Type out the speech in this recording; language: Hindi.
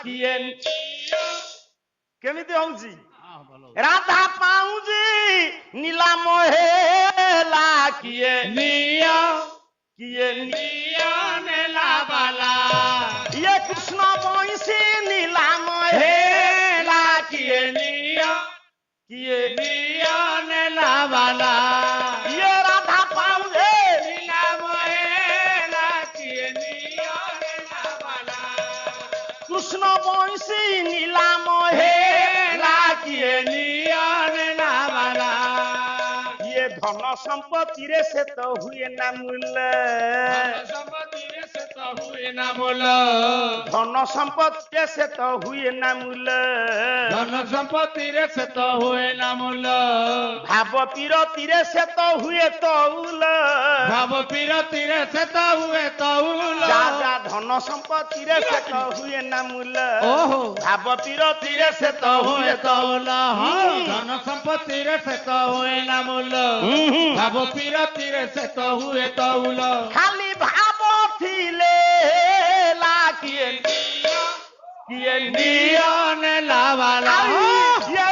किए केमिति होउची राधा पाऊजी नीला मोहेला किए नेला बाला ये कृष्ण बंशी नीला मोहेला किए नेला बाला ये राधा पाऊजी नीला मोहेला किए नेला बाला कृष्ण बंशी नीला मोहेला किए नेला बाला ये धन संपत्ति रे से तो हुए ना मूल्य संपत्ति से तो हुए ना बोल धन संपत्ति से तो हुए ना मूल्य धन संपत्ति से तो हुए ना मूल भाव पीरति रे से तो हुए तौल भाव पीरति से तो हुए तौल जा धन संपत्ति रे से तो हुए ना मूल्य ओहो भाव पीरति रे से तो हुए तौल धन संपत्ति से तो हुए ना मूल भाव पीरति से तो हुए तौल खाली भाव थिले लागिए नियन लावाला ये